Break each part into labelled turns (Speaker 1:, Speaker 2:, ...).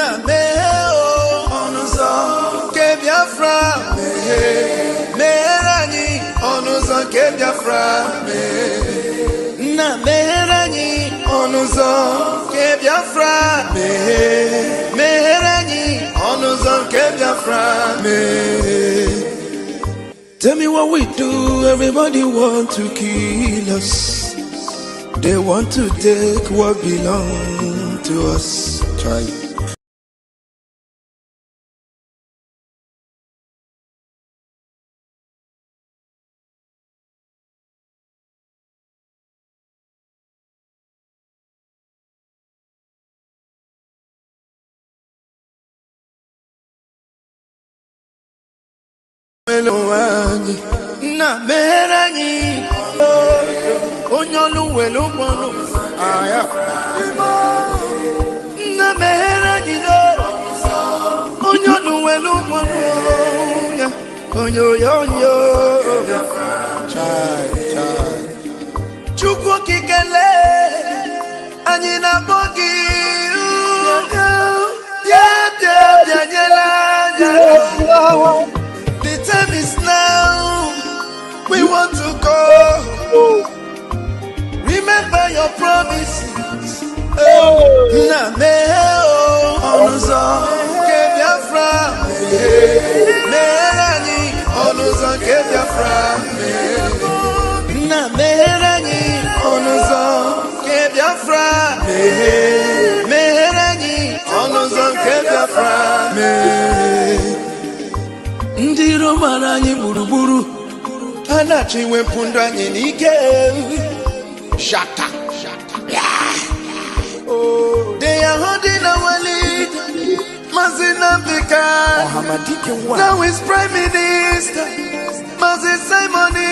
Speaker 1: Na meo onuzo ke Biafra merani onuzo ke Biafra na merani onuzo ke Biafra merani onuzo ke Biafra Tell me what we do, everybody want to kill us. They want to take what belongs to us. Try. Na merani onyolu welu kwanu aya na merani onyolu welu kwanu onyo chai chukwu kikele anyị na bogi the time is now. We want to go. Remember your promises. Na meo onuzo ke Biafra merani onuzo ke Biafra na merani onuzo ke Biafra merani onuzo ke Biafra Ndiro marani buruburu Anachi wepunda anyị n'ike Shaka They are holding our lead Mazina Bika Now is Prime Minister Mazin Simoni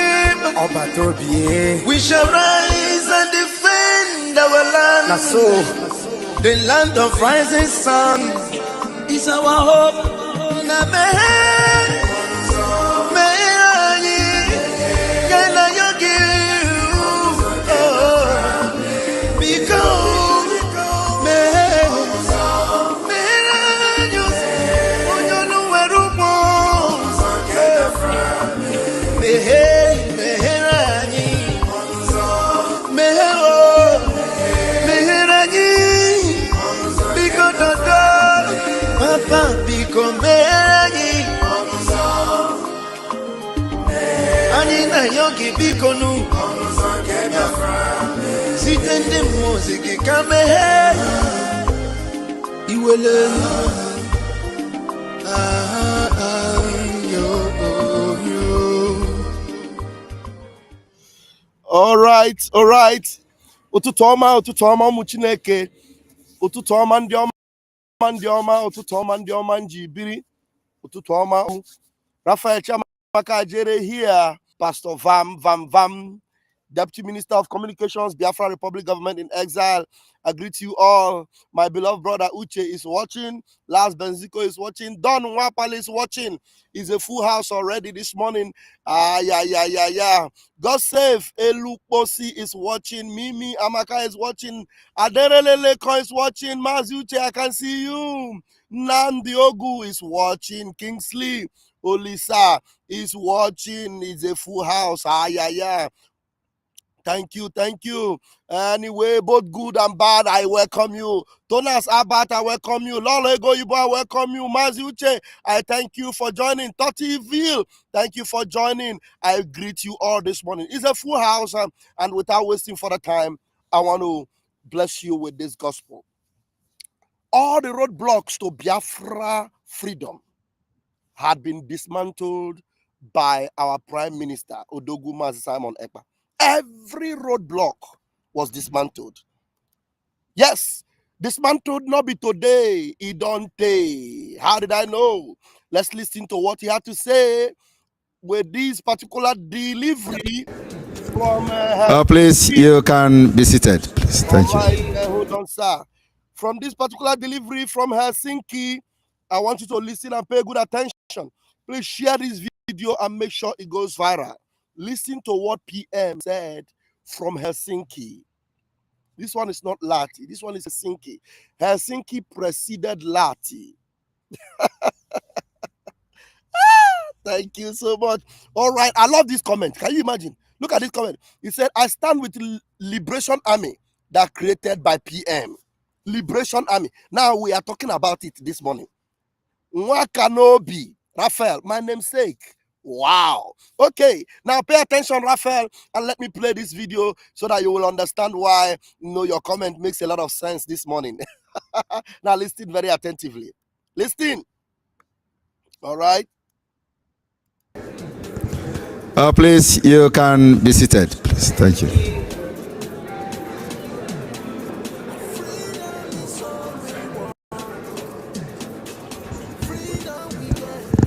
Speaker 1: We shall rise and defend our land The land of rising sun Is our hope Yogi bikonu Sitende muziki kame Iwele All right. Ụtụtụ ọma ụmụ Chineke. Ụtụtụ ọma ndị ọma, ụtụtụ ọma ndị ọma njibiri. Ụtụtụ ọma Raphael Chamaka Jere here. Pastor Vam, Deputy Minister of Communications, Biafra Republic Government in Exile. I greet you all. My beloved brother Uche is watching. Lars Benzico is watching. Don Wapale is watching. It's a full house already this morning. Yeah. God save. Eluposi is watching. Mimi Amaka is watching. Adereleleko is watching. Mazi Uche, I can see you. Nandiogu is watching. Kingsley Olisa is watching. It's a full house. Yeah. Thank you. Anyway, both good and bad, I welcome you. Tonas Abat, I welcome you. Lolo Ego Ibo, I welcome you. Mazi Uche, I thank you for joining. Totiville, thank you for joining. I greet you all this morning. It's a full house, and without wasting further time, I want to bless you with this gospel. All the roadblocks to Biafra freedom had been dismantled by our Prime Minister, Odogwu Simon Ekpa. Every roadblock was dismantled. Yes, dismantled not be today, it don't take. How did I know? Let's listen to what he had to say with this particular delivery from...
Speaker 2: please, you can be seated. Please, thank you.
Speaker 1: Hold on, sir. From this particular delivery from Helsinki, I want you to listen and pay good attention. Please share this video and make sure it goes viral. Listen to what PM said from Helsinki. This one is not Lati. This one is Helsinki. Helsinki preceded Lati. Thank you so much. All right. I love this comment. Can you imagine? Look at this comment. It said, I stand with the Liberation Army that created by PM. Liberation Army. Now we are talking about it this morning. Nwakanobi, Raphael, my namesake. Wow. Okay. Now pay attention, Raphael, and let me play this video so that you will understand why your comment makes a lot of sense this morning. Now listen very attentively. Listen. All right.
Speaker 2: Please, you can be seated. Please, thank you.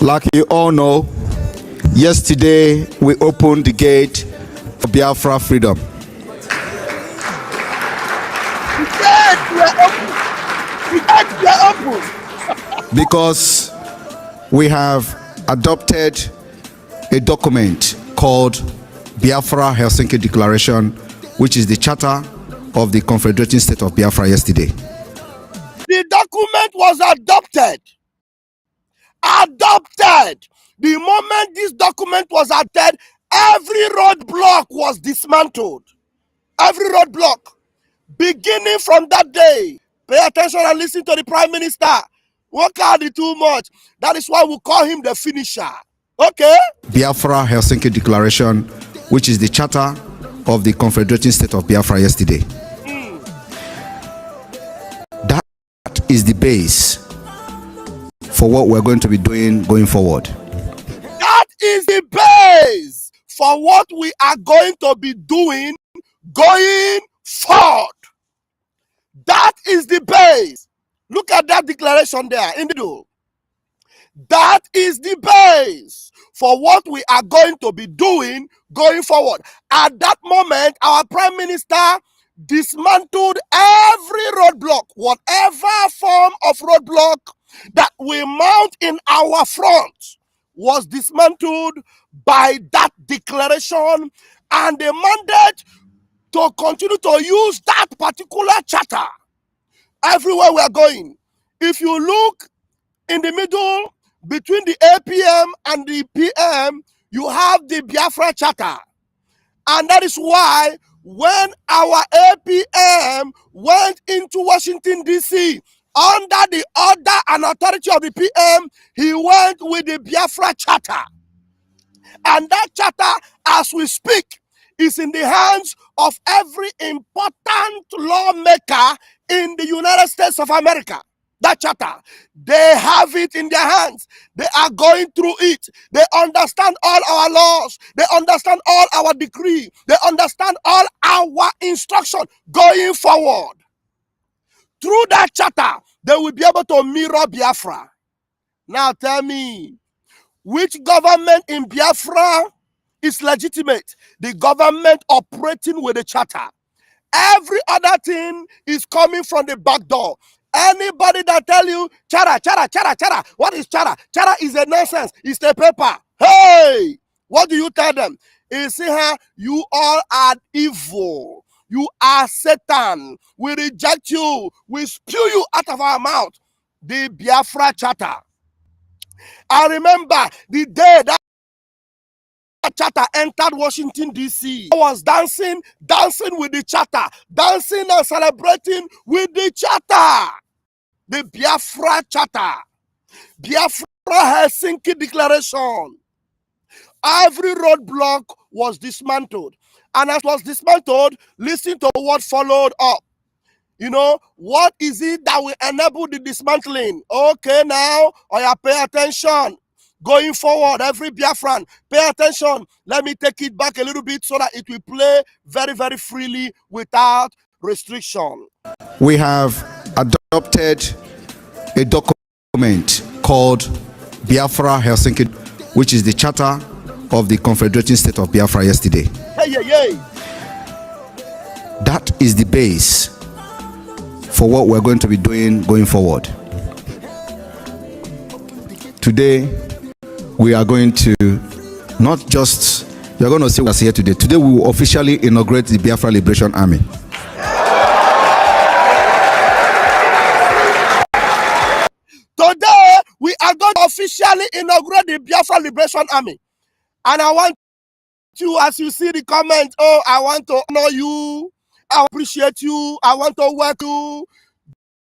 Speaker 2: Like you all know, yesterday we opened the gate for Biafra freedom. Because we have adopted a document called Biafra Helsinki Declaration, which is the charter of the Confederating State of Biafra yesterday.
Speaker 1: The document was adopted. The moment this document was adopted, every roadblock was dismantled. Every roadblock. Beginning from that day. Pay attention and listen to the Prime Minister. Work hard too much. That is why we call him the finisher. Okay?
Speaker 2: Biafra Helsinki Declaration, which is the charter of the Confederating State of Biafra yesterday. That is the base for what we're going to be doing going forward.
Speaker 1: That is the base for what we are going to be doing going forward. That is the base. Look at that declaration there in the middle. That is the base for what we are going to be doing going forward. At that moment, our Prime Minister dismantled every roadblock, whatever form of roadblock that we mount in our front was dismantled by that declaration, and the mandate to continue to use that particular charter everywhere we are going. If you look in the middle between the APM and the PM, you have the Biafra charter. And that is why when our APM went into Washington, D.C., under the order and authority of the PM, he went with the Biafra charter. And that charter, as we speak, is in the hands of every important lawmaker in the United States of America. That charter, they have it in their hands. They are going through it. They understand all our laws. They understand all our decree. They understand all our instruction going forward. Through that charter, they will be able to mirror Biafra. Now tell me, which government in Biafra is legitimate? The government operating with the charter. Every other thing is coming from the back door. Anybody that tell you charter, what is charter? Charter is a nonsense. It's a paper. Hey, what do you tell them? You see her, you all are evil. You are Satan. We reject you. We spew you out of our mouth. The Biafra charter. I remember the day that charter entered Washington, D.C. I was dancing with the charter, dancing and celebrating with the charter. The Biafra charter. Biafra Helsinki Declaration. Every roadblock was dismantled. And as was dismantled, listen to what followed up. You know, what is it that will enable the dismantling? Okay, now, pay attention. Going forward, every Biafran, pay attention. Let me take it back a little bit so that it will play very, very freely without restriction.
Speaker 2: We have adopted a document called Biafra Helsinki, which is the charter of the Confederating State of Biafra yesterday. That is the base for what we're going to be doing going forward. Today, we are going to not just, you're going to see what's here today. Today, we will officially inaugurate the Biafra Liberation Army.
Speaker 1: officially inaugurate the Biafra Liberation Army. And I want you, as you see the comment, oh, I want to honor you, I appreciate you, I want to work you,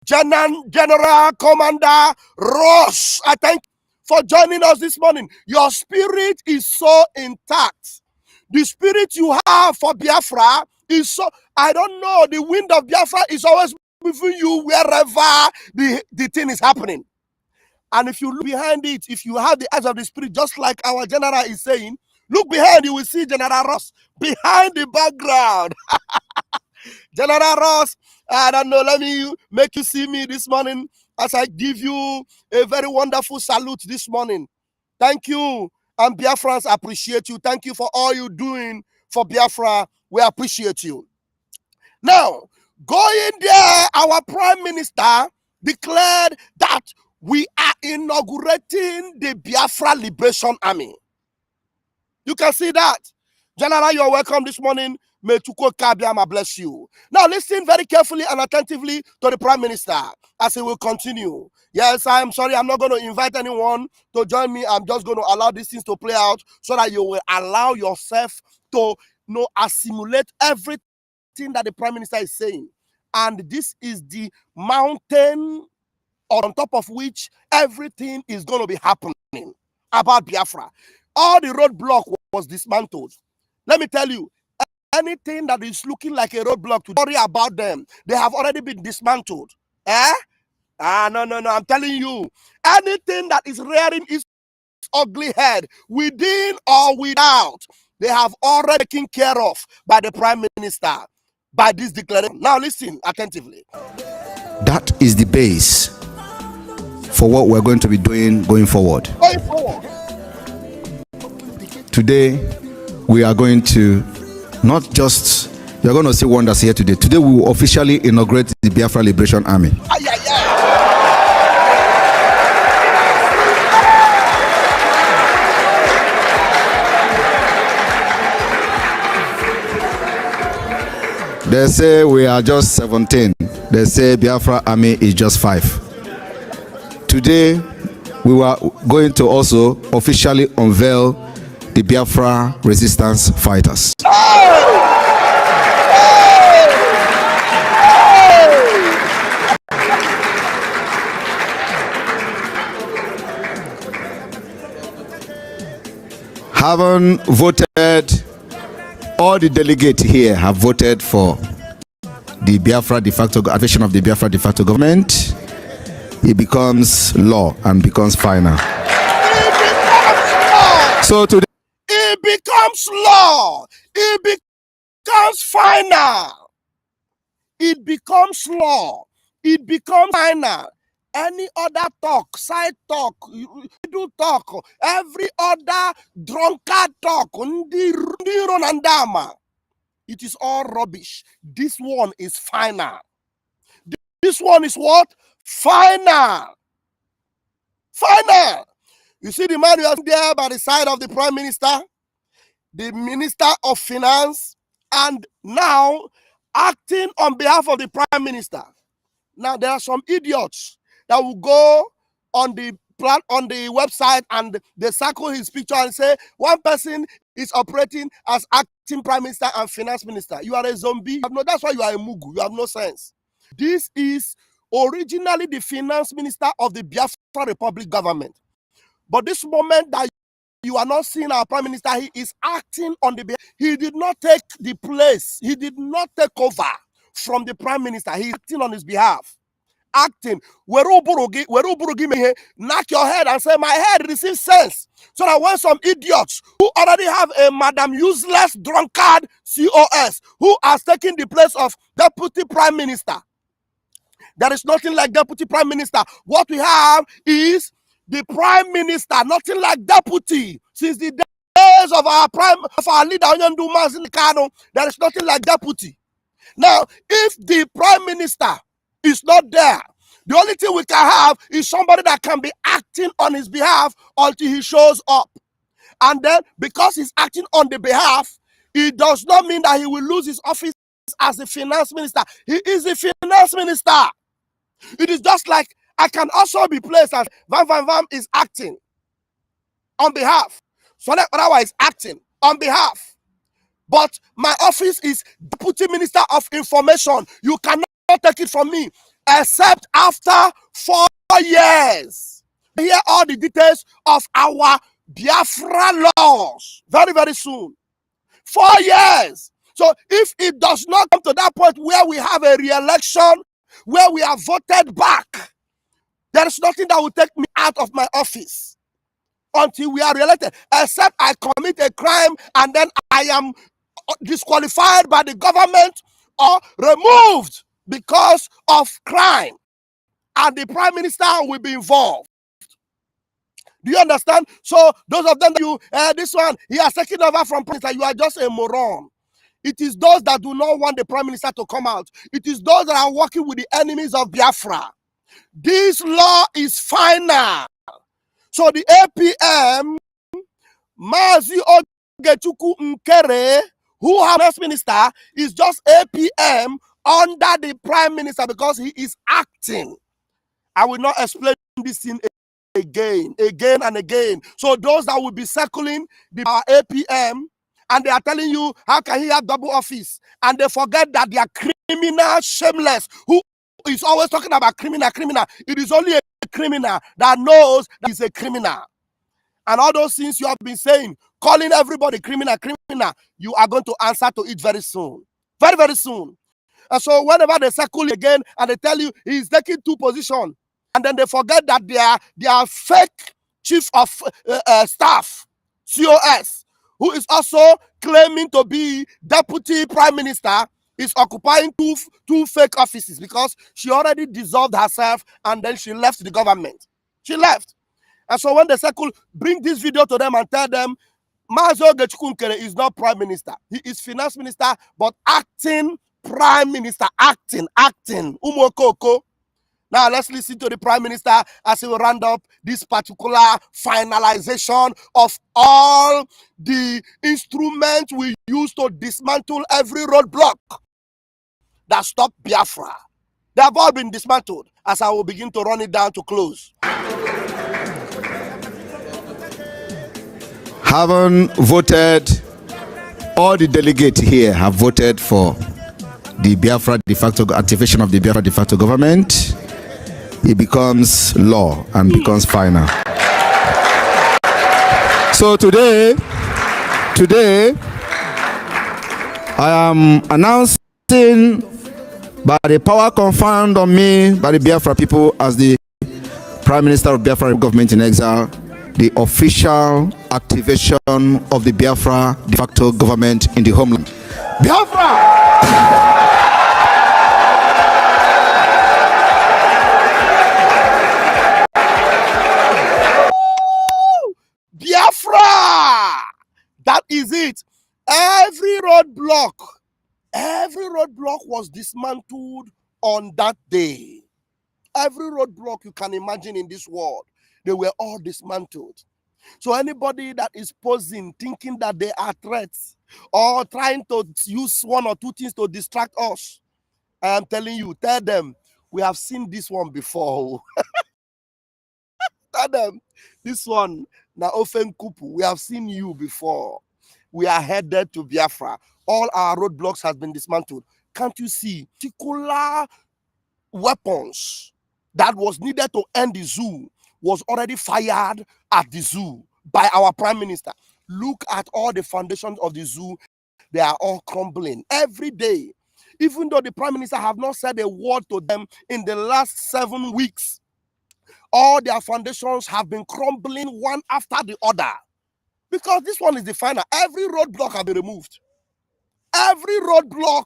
Speaker 1: General Commander Ross. I thank you for joining us this morning. Your spirit is so intact. The spirit you have for Biafra is so, I don't know, the wind of Biafra is always moving you wherever the thing is happening. And if you look behind it, if you have the eyes of the spirit, just like our general is saying, look behind, you will see General Ross behind the background. General Ross, I don't know, let me make you see me this morning as I give you a very wonderful salute this morning. Thank you. And Biafrans appreciate you. Thank you for all you're doing for Biafra. We appreciate you. Now, going there, our Prime Minister declared that we are inaugurating the Biafra Liberation Army. You can see that. General, you're welcome this morning. May Chuko Kabiama bless you. Now, listen very carefully and attentively to the Prime Minister as he will continue. Yes, I'm sorry, I'm not going to invite anyone to join me. I'm just going to allow these things to play out so that you will allow yourself to assimilate everything that the Prime Minister is saying. And this is the mountain on top of which everything is going to be happening about Biafra. All the roadblock was dismantled. Let me tell you, anything that is looking like a roadblock, to worry about them, they have already been dismantled. No. I'm telling you, anything that is rearing its ugly head, within or without, they have already taken care of by the Prime Minister, by this declaration. Now listen attentively.
Speaker 2: That is the base for what we're going to be doing going forward. Today, we are going to not just, you're going to see wonders here today. Today, we will officially inaugurate the Biafra Liberation Army. They say we are just 17. They say Biafra Army is just 5. Today, we are going to also officially unveil the Biafra resistance fighters. Having voted, all the delegates here have voted for the Biafra de facto adoption of the Biafra de facto government. It becomes law and becomes final. So today,
Speaker 1: it becomes law. It becomes final. It becomes law. It becomes final. Any other talk, side talk, do talk, every other drunkard talk, it is all rubbish. This one is final. This one is what? Final. Final. You see the man who is there by the side of the Prime Minister, the Minister of Finance, and now acting on behalf of the Prime Minister. Now there are some idiots that will go on the website and they circle his picture and say one person is operating as acting Prime Minister and Finance Minister. You are a zombie. That's why you are a mugu. You have no sense. This is originally the Finance Minister of the Biafra Republic government. But this moment that you are not seeing our Prime Minister, he is acting on the behalf. He did not take the place. He did not take over from the Prime Minister. He is acting on his behalf. Acting. Knock your head and say, my head receives sense. So that when some idiots who already have a Madam Useless Drunkard COS who has taken the place of Deputy Prime Minister, there is nothing like Deputy Prime Minister. What we have is the Prime Minister, nothing like Deputy. Since the days of our leader, there is nothing like Deputy. Now, if the Prime Minister is not there, the only thing we can have is somebody that can be acting on his behalf until he shows up. And then, because he's acting on the behalf, it does not mean that he will lose his office as the Finance Minister. He is the Finance Minister. It is just like I can also be placed as Van is acting. on behalf. So that otherwise acting on behalf. But my office is Deputy Minister of Information. You cannot take it from me except after 4 years. Hear all the details of our Biafra laws very, very soon. 4 years. So if it does not come to that point where we have a re-election, where we are voted back, there is nothing that will take me out of my office until we are re-elected, except I commit a crime and then I am disqualified by the government or removed because of crime, and the Prime Minister will be involved. Do you understand? So those of them that you, this one, he has taken over from Prime Minister, you are just a moron. It is those that do not want the Prime Minister to come out. It is those that are working with the enemies of Biafra. This law is final. So the APM, Mazi Ogechuku Nkere, who has minister, is just APM under the Prime Minister because he is acting. I will not explain this thing again and again. So those that will be circling the APM and they are telling you, how can he have double office? And they forget that they are criminal, shameless, who is always talking about criminal. It is only a criminal that knows that he's a criminal. And all those things you have been saying, calling everybody criminal, you are going to answer to it very soon. Very, very soon. And so whenever they circle again and they tell you he's taking 2 positions, and then they forget that they are fake chief of staff, COS, who is also claiming to be deputy prime minister, is occupying two fake offices because she already dissolved herself and then she left the government. She left. And so when the circle, bring this video to them and tell them, Mazo Gechukunkere is not prime minister. He is finance minister, but acting prime minister. Acting. Umokoko. Now let's listen to the prime minister as he will round up this particular finalization of all the instruments we use to dismantle every roadblock that stop Biafra. They have all been dismantled as I will begin to run it down to close.
Speaker 2: Having voted, all the delegates here have voted for the Biafra de facto activation of the Biafra de facto government. It becomes law and becomes final. So today I am announcing by the power conferred on me by the Biafra people as the Prime Minister of Biafra government in exile, the official activation of the Biafra de facto government in the homeland. Biafra!
Speaker 1: Biafra! That is it. Every roadblock was dismantled on that day. Every roadblock you can imagine in this world, they were all dismantled. So anybody that is posing, thinking that they are threats, or trying to use 1 or 2 things to distract us, I am telling you, tell them, we have seen this one before. Tell them, this one, na Ofen Kupu, we have seen you before. We are headed to Biafra. All our roadblocks has been dismantled. Can't you see? Particular weapons that was needed to end the zoo was already fired at the zoo by our Prime Minister. Look at all the foundations of the zoo. They are all crumbling every day. Even though the Prime Minister have not said a word to them in the last 7 weeks, all their foundations have been crumbling one after the other. Because this one is the final. Every roadblock has been removed. Every roadblock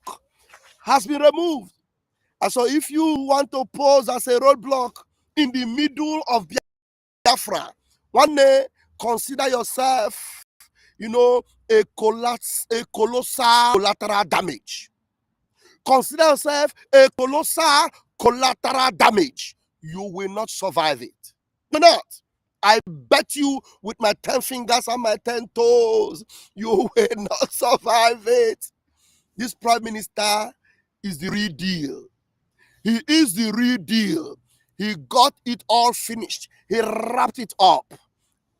Speaker 1: has been removed. And so if you want to pose as a roadblock in the middle of Biafra, one day consider yourself, a colossal collateral damage. Consider yourself a colossal collateral damage. You will not survive it. You will not. I bet you with my 10 fingers and my 10 toes, you will not survive it. This Prime Minister is the real deal. He is the real deal. He got it all finished. He wrapped it up.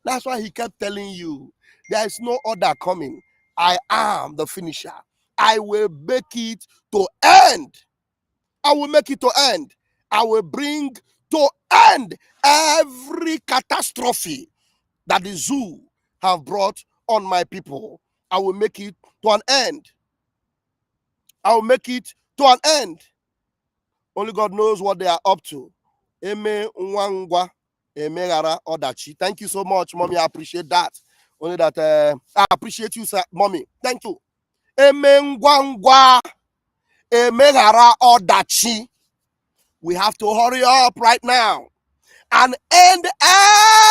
Speaker 1: That's why he kept telling you, there is no other coming. I am the finisher. I will make it to end. I will make it to end. I will bring to end every catastrophe that the zoo have brought on my people. I will make it to an end. I will make it to an end. Only God knows what they are up to. Eme Nwangwa Emeghara Odachi. Thank you so much, Mommy. I appreciate that. Only that I appreciate you, sir, Mommy. Thank you. Eme Nwangwa Emeghara Odachi. We have to hurry up right now and end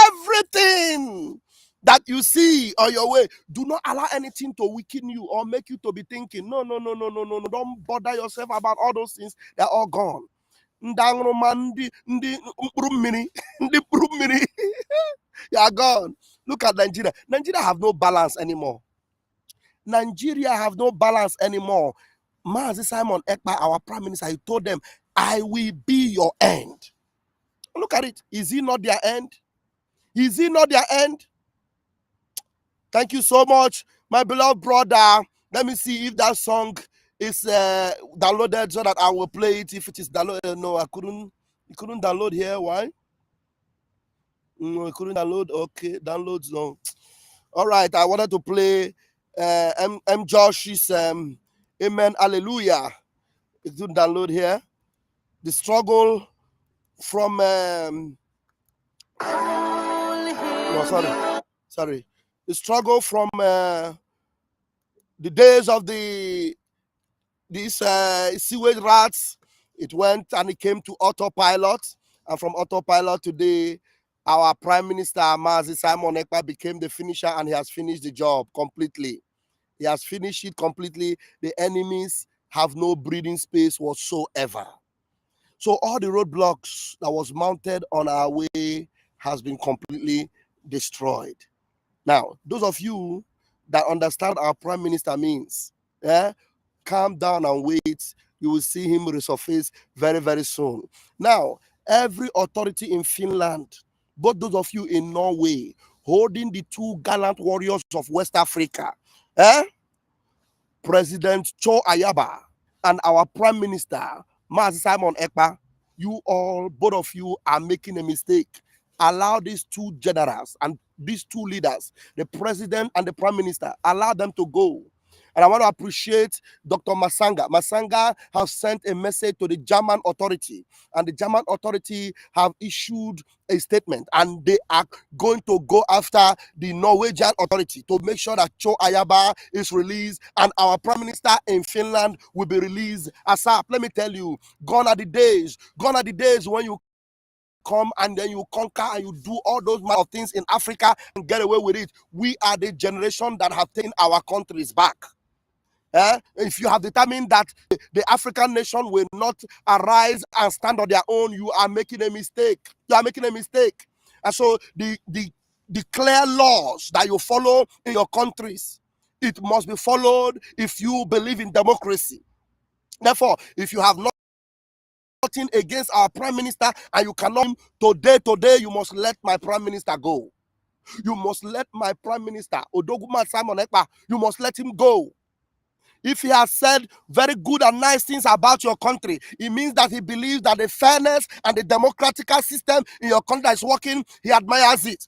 Speaker 1: everything that you see on your way. Do not allow anything to weaken you or make you to be thinking, no. Don't bother yourself about all those things. They're all gone. Ndị mkpụrụ mmiri you are gone. Look at Nigeria. Nigeria have no balance anymore. Nigeria have no balance anymore. Mazi Simon Ekpa, our prime minister, he told them, I will be your end. Look at it. Is he not their end? Is he not their end? Thank you so much, my beloved brother. Let me see if that song is downloaded so that I will play it. If it is downloaded, no, it couldn't download here. Why? No, it couldn't download. Okay, downloads no. All right, I wanted to play M. Josh's Amen, Hallelujah. It didn't download here. The struggle from no, sorry. The struggle from the days of these sewage rats. It went and it came to autopilot, and from autopilot today, our Prime Minister Mazi Simon Ekpa became the finisher, and he has finished the job completely. He has finished it completely. The enemies have no breathing space whatsoever. So all the roadblocks that was mounted on our way has been completely destroyed. Now, those of you that understand our Prime Minister means, calm down and wait. You will see him resurface very, very soon. Now, every authority in Finland, both those of you in Norway, holding the two gallant warriors of West Africa, President Cho Ayaba and our Prime Minister, Mazi Simon Ekpa, you all, both of you are making a mistake. Allow these two generals and these two leaders, the President and the Prime Minister, allow them to go. And I want to appreciate Dr. Masanga. Masanga has sent a message to the German authority, and the German authority have issued a statement, and they are going to go after the Norwegian authority to make sure that Cho Ayaba is released and our Prime Minister in Finland will be released ASAP. Let me tell you, gone are the days when you come and then you conquer and you do all those of things in Africa and get away with it. We are the generation that have taken our countries back. If you have determined that the African nation will not arise and stand on their own, you are making a mistake. You are making a mistake. And so the clear laws that you follow in your countries, it must be followed if you believe in democracy. Therefore, if you have nothing against our Prime Minister and you cannot, today, you must let my Prime Minister go. You must let my Prime Minister, Odoguma Simon Ekpa, you must let him go. If he has said very good and nice things about your country, it means that he believes that the fairness and the democratic system in your country is working. He admires it.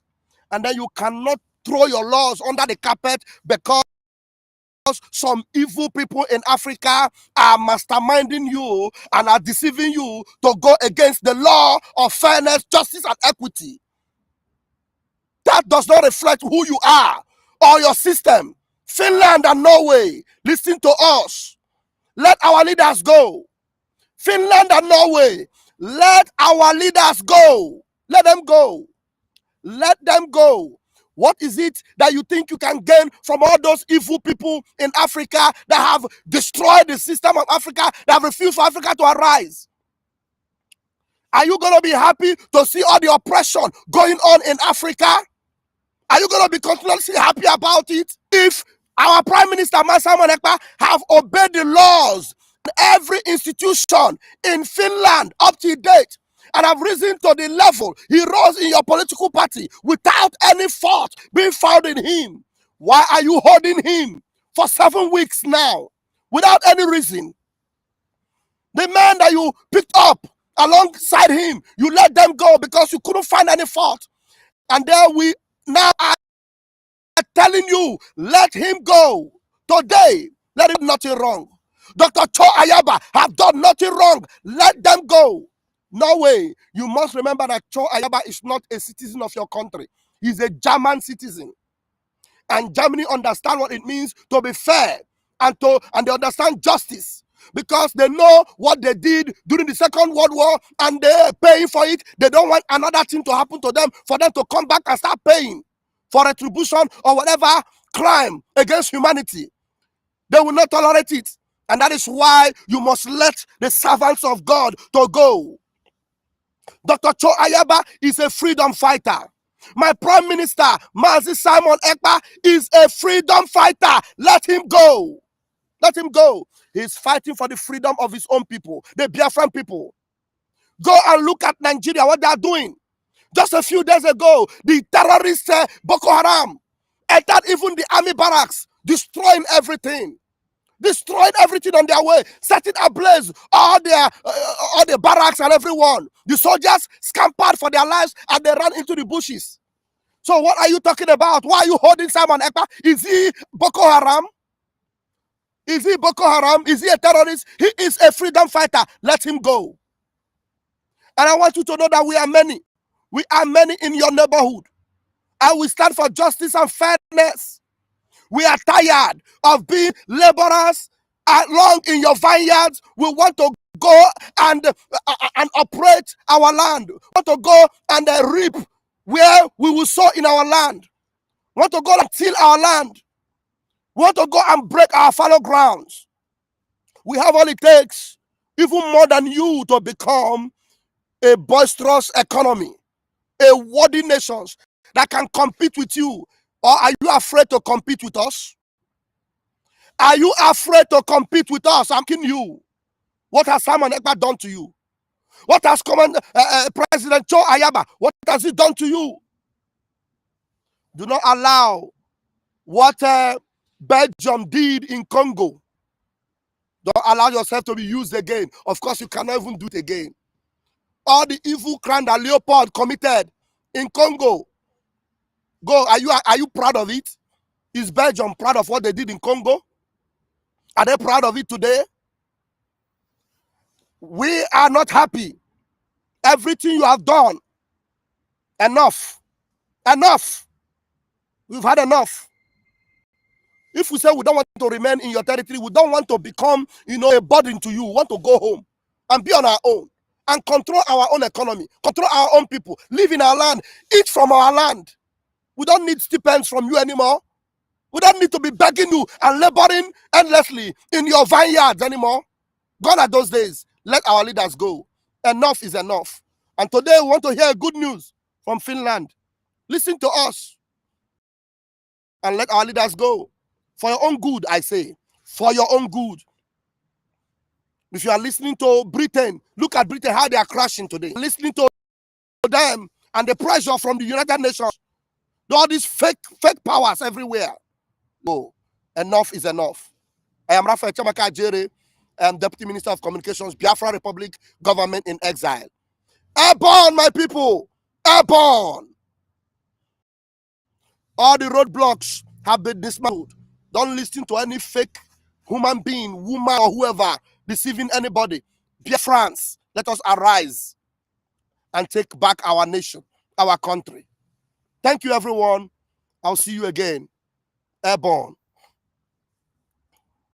Speaker 1: And then you cannot throw your laws under the carpet because some evil people in Africa are masterminding you and are deceiving you to go against the law of fairness, justice, and equity. That does not reflect who you are or your system. Finland and Norway, listen to us. Let our leaders go. Finland and Norway, let our leaders go. Let them go. Let them go. What is it that you think you can gain from all those evil people in Africa that have destroyed the system of Africa, that have refused for Africa to arise? Are you going to be happy to see all the oppression going on in Africa? Are you going to be continuously happy about it? If our Prime Minister, Simon Ekpa, have obeyed the laws in every institution in Finland up to date, and have risen to the level he rose in your political party without any fault being found in him. Why are you holding him for 7 weeks now without any reason? The man that you picked up alongside him, you let them go because you couldn't find any fault. And there we now are telling you, let him go. Today, let him do nothing wrong. Dr. Cho Ayaba have done nothing wrong. Let them go. No way. You must remember that Cho Ayaba is not a citizen of your country. He's a German citizen. And Germany understand what it means to be fair and they understand justice because they know what they did during the Second World War and they're paying for it. They don't want another thing to happen to them for them to come back and start paying for retribution or whatever crime against humanity. They will not tolerate it. And that is why you must let the servants of God to go. Dr. Cho Ayaba is a freedom fighter. My Prime Minister, Mazi Simon Ekpa, is a freedom fighter. Let him go. Let him go. He's fighting for the freedom of his own people, the Biafran people. Go and look at Nigeria, what they are doing. Just a few days ago, the terrorists, Boko Haram, entered even the army barracks, destroying everything. Destroyed everything on their way, setting ablaze all the barracks and everyone. The soldiers scampered for their lives and they ran into the bushes. So what are you talking about? Why are you holding Simon Ekpa? Is he Boko Haram? Is he Boko Haram? Is he a terrorist? He is a freedom fighter. Let him go. And I want you to know that we are many. We are many in your neighborhood. And we stand for justice and fairness. We are tired of being laborers along in your vineyards. We want to go and operate our land. We want to go and reap where we will sow in our land. We want to go and till our land. We want to go and break our fallow grounds. We have all it takes, even more than you, to become a boisterous economy, a worthy nation that can compete with you. Or are you afraid to compete with us? Are you afraid to compete with us? I'm asking you. What has Simon Ekpa done to you? What has President Cho Ayaba, what has he done to you? Do not allow what Belgium did in Congo. Don't allow yourself to be used again. Of course, you cannot even do it again. All the evil crime that Leopold committed in Congo. Go, are you proud of it? Is Belgium proud of what they did in Congo? Are they proud of it today? We are not happy. Everything you have done, enough. Enough. We've had enough. If we say we don't want to remain in your territory, we don't want to become, a burden to you. We want to go home and be on our own and control our own economy, control our own people, live in our land, eat from our land. We don't need stipends from you anymore. We don't need to be begging you and laboring endlessly in your vineyards anymore. Gone are those days. Let our leaders go. Enough is enough. And today we want to hear good news from Finland. Listen to us and let our leaders go. For your own good, I say. For your own good. If you are listening to Britain, look at Britain, how they are crashing today. Listening to them and the pressure from the United Nations. All these fake powers everywhere. Go. Enough is enough. I am Raphael Chamaka Jere, Deputy Minister of Communications, Biafra Republic, Government in Exile. Airborne, my people! Airborne! All the roadblocks have been dismantled. Don't listen to any fake human being, woman, or whoever deceiving anybody. Biafrans, let us arise and take back our nation, our country. Thank you, everyone. I'll see you again. Airborne.